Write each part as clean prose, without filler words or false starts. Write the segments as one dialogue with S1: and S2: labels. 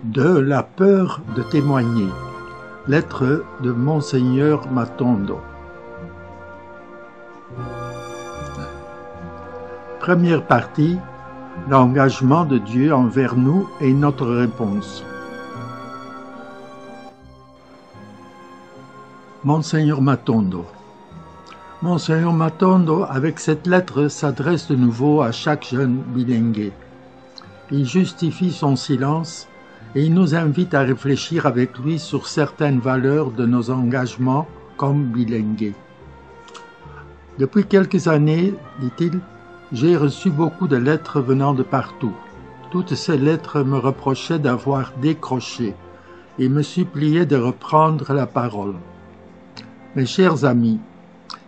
S1: De la peur de témoigner. Lettre de Monseigneur Matondo. Première partie. L'engagement de Dieu envers nous et notre réponse. Monseigneur Matondo. Monseigneur Matondo, avec cette lettre, s'adresse de nouveau à chaque jeune bilingue. Il justifie son silence et il nous invite à réfléchir avec lui sur certaines valeurs de nos engagements comme bilingues. Depuis quelques années, dit-il, j'ai reçu beaucoup de lettres venant de partout. Toutes ces lettres me reprochaient d'avoir décroché et me suppliaient de reprendre la parole. Mes chers amis,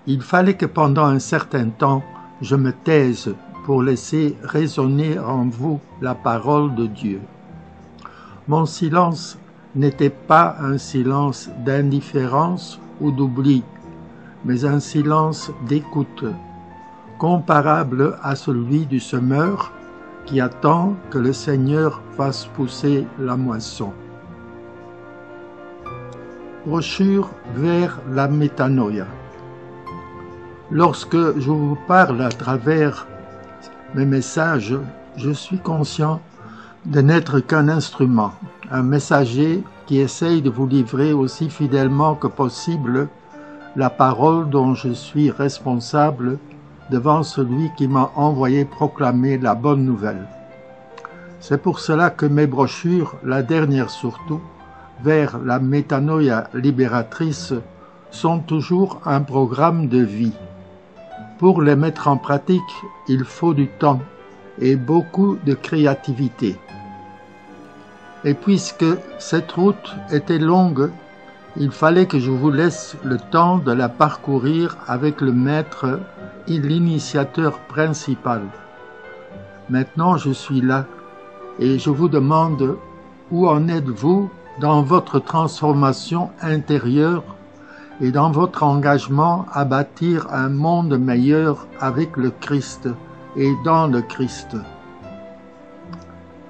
S1: il fallait que pendant un certain temps, je me taise pour laisser résonner en vous la parole de Dieu. Mon silence n'était pas un silence d'indifférence ou d'oubli, mais un silence d'écoute, comparable à celui du semeur qui attend que le Seigneur fasse pousser la moisson. Brochure vers la métanoïa. Lorsque je vous parle à travers mes messages, je suis conscient de n'être qu'un instrument, un messager qui essaye de vous livrer aussi fidèlement que possible la parole dont je suis responsable devant celui qui m'a envoyé proclamer la bonne nouvelle. C'est pour cela que mes brochures, la dernière surtout, vers la métanoïa libératrice, sont toujours un programme de vie. Pour les mettre en pratique, il faut du temps et beaucoup de créativité. Et puisque cette route était longue, il fallait que je vous laisse le temps de la parcourir avec le maître et l'initiateur principal. Maintenant je suis là et je vous demande où en êtes-vous dans votre transformation intérieure et dans votre engagement à bâtir un monde meilleur avec le Christ et dans le Christ.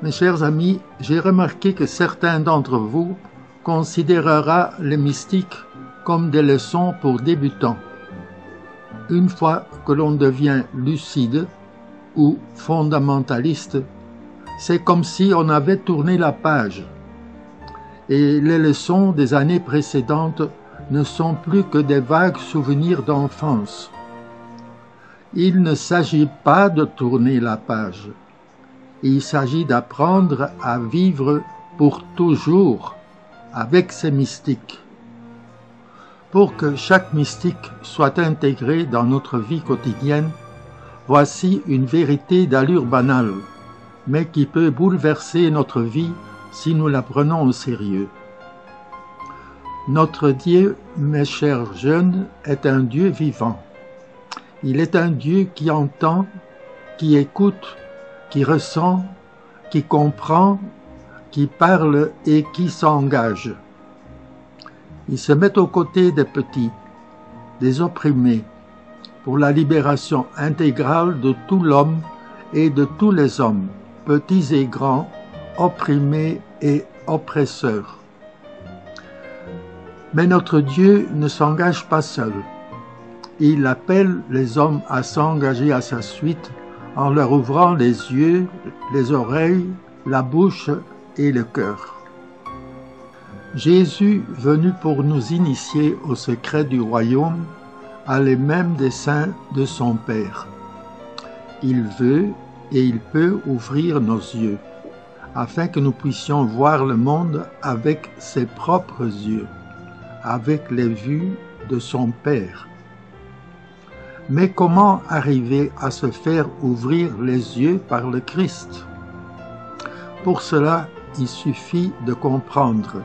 S1: Mes chers amis, j'ai remarqué que certains d'entre vous considérera les mystiques comme des leçons pour débutants. Une fois que l'on devient lucide ou fondamentaliste, c'est comme si on avait tourné la page. Et les leçons des années précédentes ne sont plus que des vagues souvenirs d'enfance. Il ne s'agit pas de tourner la page. Il s'agit d'apprendre à vivre pour toujours avec ces mystiques. Pour que chaque mystique soit intégré dans notre vie quotidienne, voici une vérité d'allure banale, mais qui peut bouleverser notre vie si nous la prenons au sérieux. Notre Dieu, mes chers jeunes, est un Dieu vivant. Il est un Dieu qui entend, qui écoute, qui ressent, qui comprend, qui parle et qui s'engage. Il se met aux côtés des petits, des opprimés, pour la libération intégrale de tout l'homme et de tous les hommes, petits et grands, opprimés et oppresseurs. Mais notre Dieu ne s'engage pas seul. Il appelle les hommes à s'engager à sa suite en leur ouvrant les yeux, les oreilles, la bouche et le cœur. Jésus, venu pour nous initier au secret du royaume, a les mêmes desseins de son Père. Il veut et il peut ouvrir nos yeux, afin que nous puissions voir le monde avec ses propres yeux, avec les vues de son Père. Mais comment arriver à se faire ouvrir les yeux par le Christ? Pour cela, il suffit de comprendre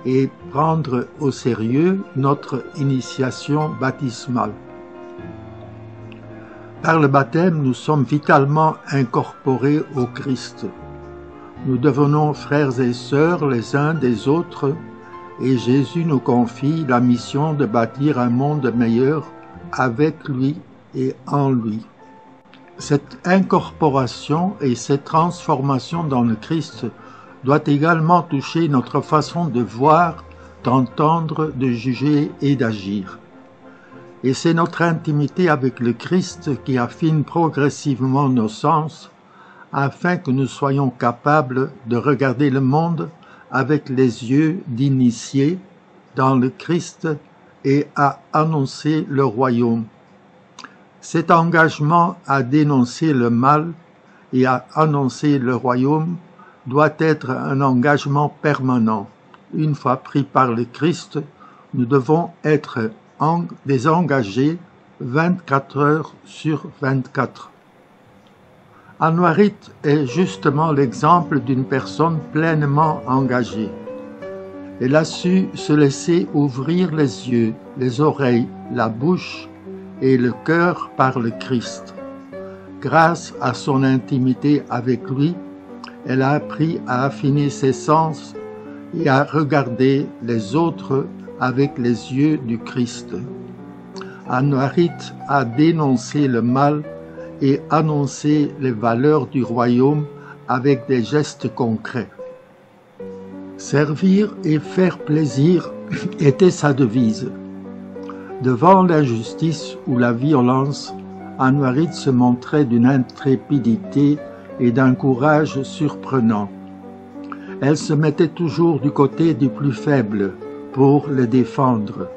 S1: et prendre au sérieux notre initiation baptismale. Par le baptême, nous sommes vitalement incorporés au Christ. Nous devenons frères et sœurs les uns des autres, et Jésus nous confie la mission de bâtir un monde meilleur avec lui et en lui. Cette incorporation et cette transformation dans le Christ doit également toucher notre façon de voir, d'entendre, de juger et d'agir. Et c'est notre intimité avec le Christ qui affine progressivement nos sens, afin que nous soyons capables de regarder le monde avec les yeux d'initiés dans le Christ et à annoncer le royaume. Cet engagement à dénoncer le mal et à annoncer le royaume doit être un engagement permanent. Une fois pris par le Christ, nous devons être désengagés 24 heures sur 24. Anouarit est justement l'exemple d'une personne pleinement engagée. Elle a su se laisser ouvrir les yeux, les oreilles, la bouche et le cœur par le Christ. Grâce à son intimité avec lui, elle a appris à affiner ses sens et à regarder les autres avec les yeux du Christ. Anouarit a dénoncé le mal et annoncé les valeurs du royaume avec des gestes concrets. Servir et faire plaisir était sa devise. Devant l'injustice ou la violence, Anouarit se montrait d'une intrépidité et d'un courage surprenant. Elle se mettait toujours du côté du plus faible pour le défendre.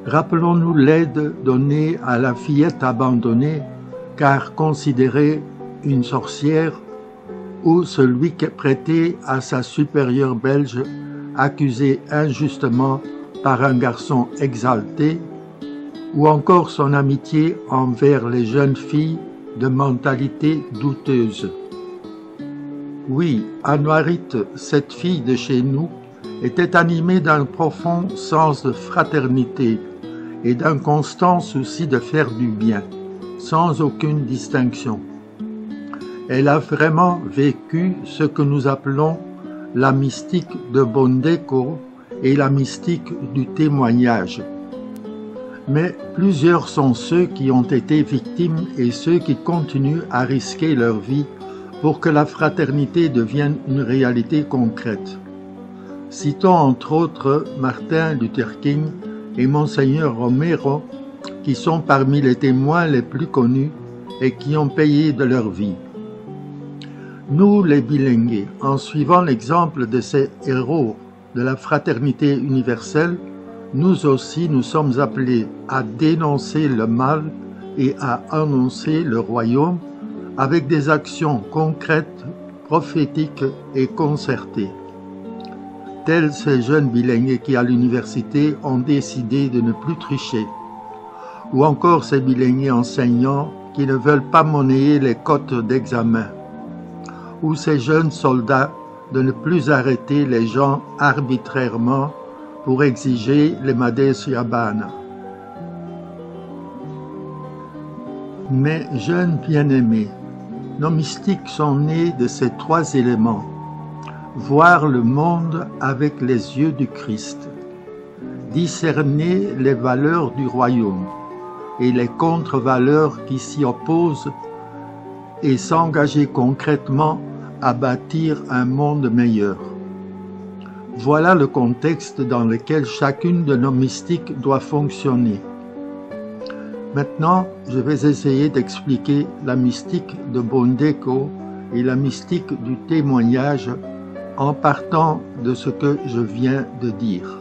S1: Rappelons-nous l'aide donnée à la fillette abandonnée, car considérée une sorcière, ou celui qui prêtait à sa supérieure belge, accusée injustement par un garçon exalté, ou encore son amitié envers les jeunes filles de mentalité douteuse. Oui, Anouarit, cette fille de chez nous, était animée d'un profond sens de fraternité et d'un constant souci de faire du bien, sans aucune distinction. Elle a vraiment vécu ce que nous appelons la mystique de Bondeko et la mystique du témoignage. Mais plusieurs sont ceux qui ont été victimes et ceux qui continuent à risquer leur vie pour que la fraternité devienne une réalité concrète. Citons entre autres Martin Luther King et Monseigneur Romero, qui sont parmi les témoins les plus connus et qui ont payé de leur vie. Nous, les bilingues, en suivant l'exemple de ces héros de la fraternité universelle, nous aussi nous sommes appelés à dénoncer le mal et à annoncer le royaume avec des actions concrètes, prophétiques et concertées. Tels ces jeunes bilingues qui, à l'université, ont décidé de ne plus tricher, ou encore ces bilingues enseignants qui ne veulent pas monnayer les cotes d'examen, ou ces jeunes soldats de ne plus arrêter les gens arbitrairement pour exiger les Mades Yabana. Mais jeunes bien-aimés, nos mystiques sont nés de ces trois éléments: voir le monde avec les yeux du Christ, discerner les valeurs du royaume et les contre-valeurs qui s'y opposent et s'engager concrètement à bâtir un monde meilleur. Voilà le contexte dans lequel chacune de nos mystiques doit fonctionner. Maintenant, je vais essayer d'expliquer la mystique de Bondeko et la mystique du témoignage en partant de ce que je viens de dire.